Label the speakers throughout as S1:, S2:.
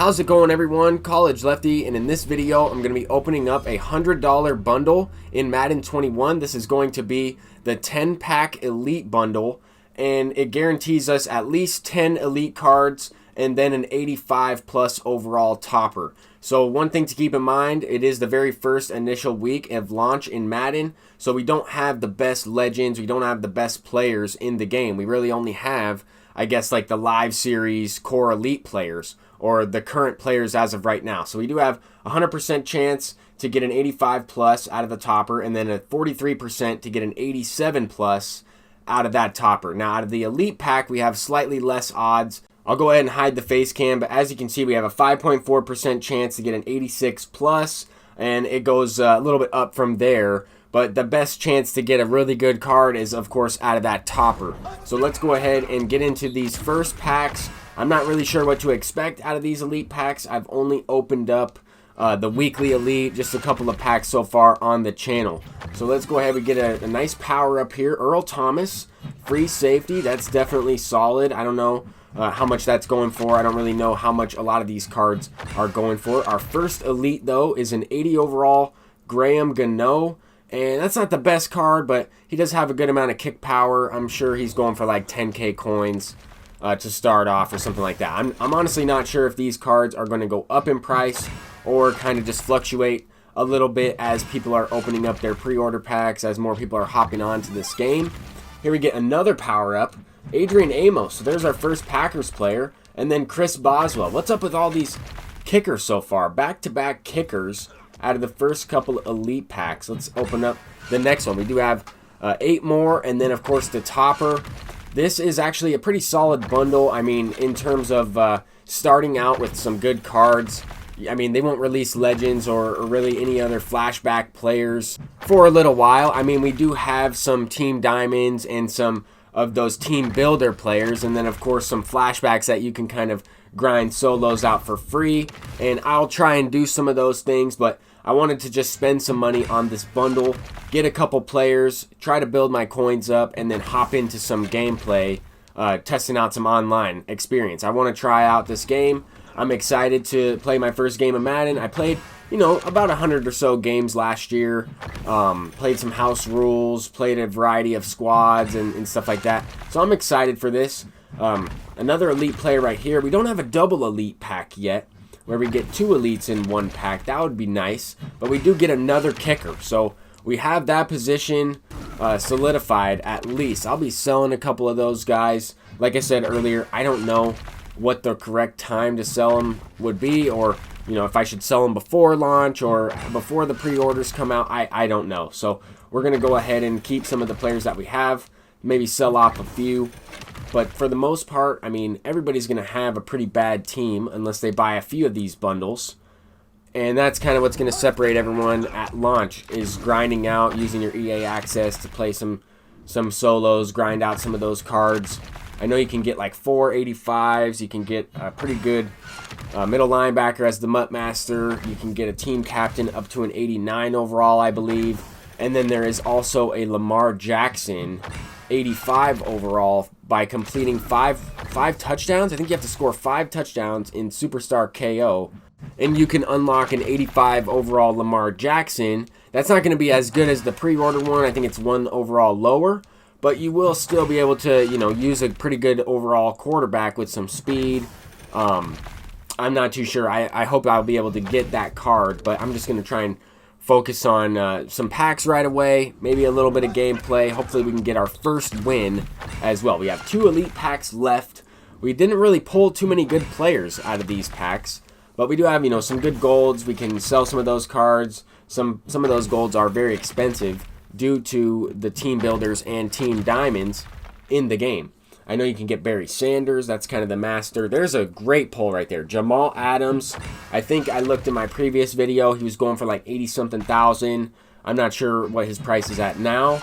S1: How's it going, everyone? College Lefty, and in this video I'm going to be opening up a $100 bundle in Madden 21. This is going to be the 10-pack Elite bundle, and it guarantees us at least 10 Elite cards and then an 85 plus overall topper. So one thing to keep in mind, it is the very first initial week of launch in Madden, so we don't have the best legends, we don't have the best players in the game. We really only have, I guess, like the live series core elite players or the current players as of right now. So we do have a 100% chance to get an 85 plus out of the topper, and then a 43% to get an 87 plus out of that topper. Now out of the elite pack, we have slightly less odds. I'll go ahead and hide the face cam, but as you can see, we have a 5.4% chance to get an 86 plus, and it goes a little bit up from there. But the best chance to get a really good card is, of course, out of that topper. So let's go ahead and get into these first packs. I'm not really sure what to expect out of these elite packs. I've only opened up the weekly elite, just a couple of packs so far on the channel. So let's go ahead and get a nice power up here. Earl Thomas, free safety. That's definitely solid. I don't know how much that's going for. I don't really know how much a lot of these cards are going for. Our first elite, though, is an 80 overall Graham Gano. And that's not the best card, but he does have a good amount of kick power. I'm sure he's going for like 10k coins to start off or something like that. I'm honestly not sure if these cards are going to go up in price or kind of just fluctuate a little bit as people are opening up their pre-order packs, as more people are hopping on to this game. Here we get another power-up, Adrian Amos. So there's our first Packers player. And then Chris Boswell. What's up with all these kickers so far? Back-to-back kickers out of the first couple elite packs. Let's open up the next one. We do have 8 more, and then of course the topper. This is actually a pretty solid bundle. I mean, in terms of starting out with some good cards. I mean, they won't release legends or really any other flashback players for a little while. I mean, we do have some team diamonds and some of those team builder players, and then of course some flashbacks that you can kind of grind solos out for free, and I'll try and do some of those things, but I wanted to just spend some money on this bundle, get a couple players, try to build my coins up, and then hop into some gameplay, testing out some online experience. I want to try out this game. I'm excited to play my first game of Madden. I played, about 100 or so games last year. Played some house rules, played a variety of squads and stuff like that. So I'm excited for this. Another elite player right here. We don't have a double elite pack yet, where we get 2 elites in one pack. That would be nice, but we do get another kicker, so we have that position solidified at least. I'll be selling a couple of those guys. Like I said earlier, I don't know what the correct time to sell them would be, or if I should sell them before launch or before the pre-orders come out. I don't know. So we're gonna go ahead and keep some of the players that we have, maybe sell off a few. But for the most part, I mean, everybody's going to have a pretty bad team unless they buy a few of these bundles. And that's kind of what's going to separate everyone at launch, is grinding out, using your EA access to play some solos, grind out some of those cards. I know you can get like 4 85s. You can get a pretty good middle linebacker as the Mutt Master. You can get a team captain up to an 89 overall, I believe. And then there is also a Lamar Jackson 85 overall by completing five touchdowns. I think you have to score 5 touchdowns in Superstar KO, and you can unlock an 85 overall Lamar Jackson. That's not going to be as good as the pre-order one. I think it's 1 overall lower, but you will still be able to use a pretty good overall quarterback with some speed. I'm not too sure. I hope I'll be able to get that card, but I'm just going to try and focus on some packs right away, maybe a little bit of gameplay. Hopefully we can get our first win as well. We have 2 elite packs left. We didn't really pull too many good players out of these packs, but we do have some good golds. We can sell some of those cards. Some of those golds are very expensive due to the team builders and team diamonds in the game. I know you can get Barry Sanders. That's kind of the master. There's a great pull right there. Jamal Adams. I think I looked in my previous video. He was going for like 80-something thousand. I'm not sure what his price is at now,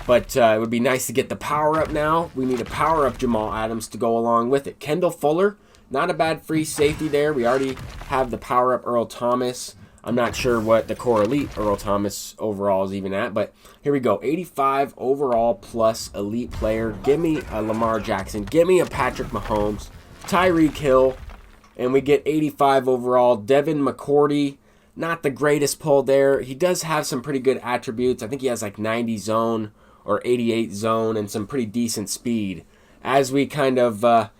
S1: but it would be nice to get the power up now. We need a power up Jamal Adams to go along with it. Kendall Fuller. Not a bad free safety there. We already have the power up Earl Thomas. I'm not sure what the core elite Earl Thomas overall is even at, but here we go. 85 overall plus elite player. Give me a Lamar Jackson. Give me a Patrick Mahomes. Tyreek Hill. and we get 85 overall. Devin McCourty, not the greatest pull there. He does have some pretty good attributes. I think he has like 90 zone or 88 zone and some pretty decent speed. As we kind of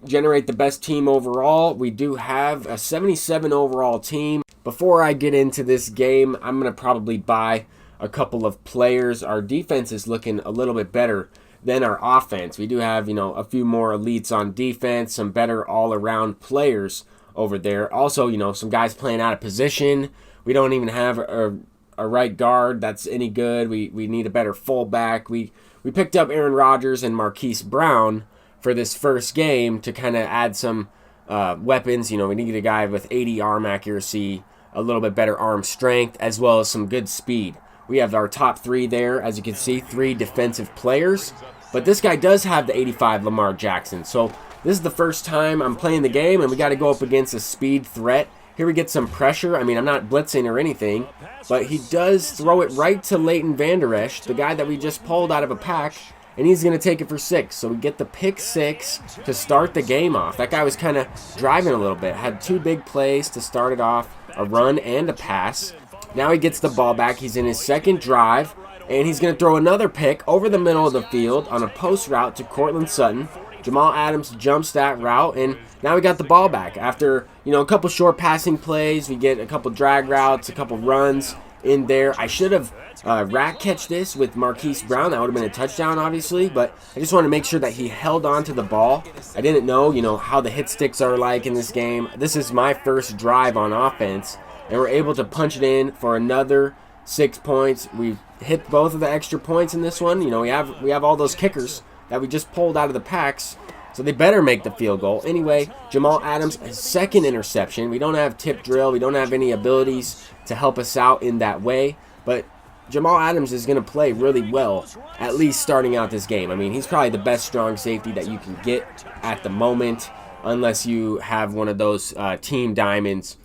S1: generate the best team overall, we do have a 77 overall team. Before I get into this game, I'm going to probably buy a couple of players. Our defense is looking a little bit better than our offense. We do have, a few more elites on defense, some better all-around players over there. Also, some guys playing out of position. We don't even have a right guard that's any good. We need a better fullback. We picked up Aaron Rodgers and Marquise Brown for this first game to kind of add some weapons. We need a guy with 80 arm accuracy, a little bit better arm strength, as well as some good speed. We have our top three there, as you can see, 3 defensive players. But this guy does have the 85 Lamar Jackson. So this is the first time I'm playing the game, and we got to go up against a speed threat. Here we get some pressure. I mean, I'm not blitzing or anything, but he does throw it right to Leighton Vander Esch, the guy that we just pulled out of a pack, and he's going to take it for 6. So we get the pick 6 to start the game off. That guy was kind of driving a little bit. Had 2 big plays to start it off, a run and a pass. Now he gets the ball back. He's in his second drive, and he's going to throw another pick over the middle of the field on a post route to Cortland Sutton. Jamal Adams jumps that route, and now we got the ball back. After, a couple short passing plays, we get a couple drag routes, a couple runs in there. I should have rat catch this with Marquise Brown. That would have been a touchdown, obviously, but I just want to make sure that he held on to the ball. I didn't know, how the hit sticks are like in this game. This is my first drive on offense, and we're able to punch it in for another 6 points. We've hit both of the extra points in this one. We have all those kickers that we just pulled out of the packs, so they better make the field goal. Anyway, Jamal Adams, his second interception. We don't have tip drill. We don't have any abilities to help us out in that way, but Jamal Adams is going to play really well, at least starting out this game. I mean, he's probably the best strong safety that you can get at the moment, unless you have one of those team diamond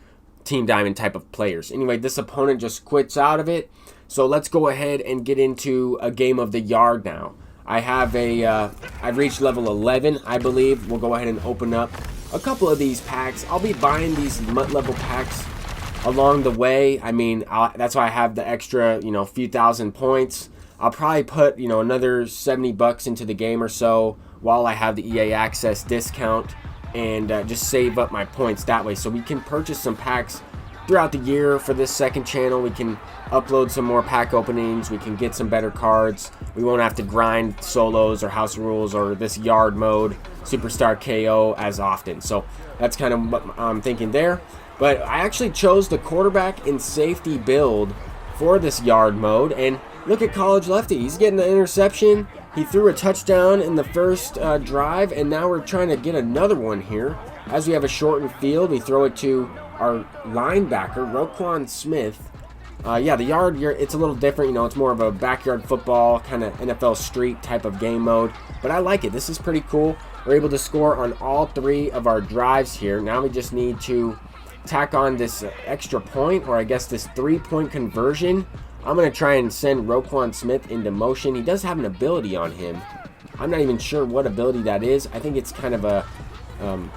S1: type of players. Anyway, this opponent just quits out of it, so let's go ahead and get into a game of the yard now. I have I've reached level 11, I believe. We'll go ahead and open up a couple of these packs. I'll be buying these MUT level packs along the way. I mean, that's why I have the extra, few thousand points. I'll probably put, another $70 into the game or so while I have the EA Access discount, and just save up my points that way, so we can purchase some packs throughout the year for this second channel. We can upload some more pack openings. We can get some better cards. We won't have to grind solos or house rules or this yard mode, Superstar KO as often. So that's kind of what I'm thinking there. But I actually chose the quarterback and safety build for this yard mode. And look at College Lefty. He's getting an interception. He threw a touchdown in the first drive, and now we're trying to get another one here. As we have a shortened field, we throw it to our linebacker, Roquan Smith. The yard, it's a little different. It's more of a backyard football, kind of NFL street type of game mode. But I like it. This is pretty cool. We're able to score on all 3 of our drives here. Now we just need to tack on this extra point, or I guess this 3-point conversion. I'm going to try and send Roquan Smith into motion. He does have an ability on him. I'm not even sure what ability that is. I think it's kind of a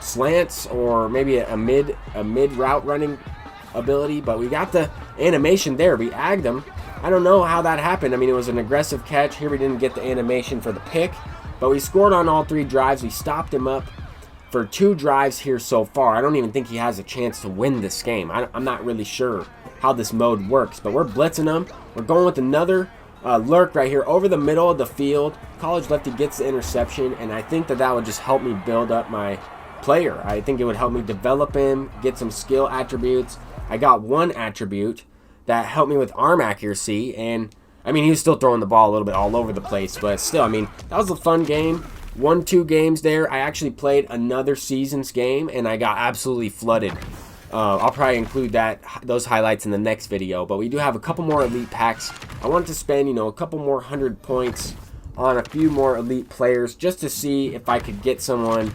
S1: slants, or maybe a mid route running ability, but we got the animation there. We agged him. I don't know how that happened. I mean, it was an aggressive catch. Here we didn't get the animation for the pick, but we scored on all 3 drives. We stopped him up for 2 drives here so far. I don't even think he has a chance to win this game. I'm not really sure how this mode works, but we're blitzing him. We're going with another lurk right here over the middle of the field. College Lefty gets the interception, and I think that would just help me build up my player. I think it would help me develop him, get some skill attributes. I got one attribute that helped me with arm accuracy, and I mean, he was still throwing the ball a little bit all over the place, but still, I mean, that was a fun game. 1-2 games there. I actually played another seasons game, and I got absolutely flooded. I'll probably include those highlights in the next video, but we do have a couple more elite packs. I want to spend, a couple more 100 points on a few more elite players just to see if I could get someone,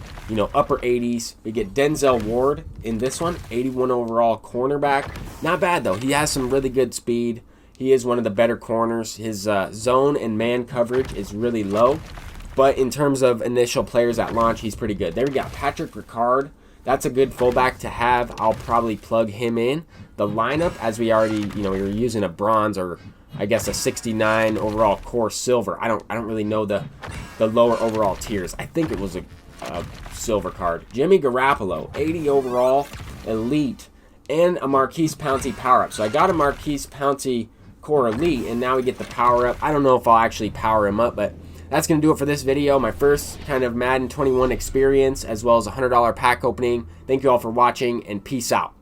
S1: upper 80s. We get Denzel Ward in this one, 81 overall cornerback. Not bad, though. He has some really good speed. He is one of the better corners. His zone and man coverage is really low, but in terms of initial players at launch, he's pretty good. There we got Patrick Ricard, that's a good fullback to have. I'll probably plug him in. The lineup, as we already, we were using a bronze, or I guess a 69 overall core silver. I don't really know the lower overall tiers. I think it was a silver card. Jimmy Garoppolo, 80 overall elite, and a Marquise Pouncey power up. So I got a Marquise Pouncey core elite, and now we get the power up. I don't know if I'll actually power him up, but that's going to do it for this video. My first kind of Madden 21 experience, as well as a $100 pack opening. Thank you all for watching, and peace out.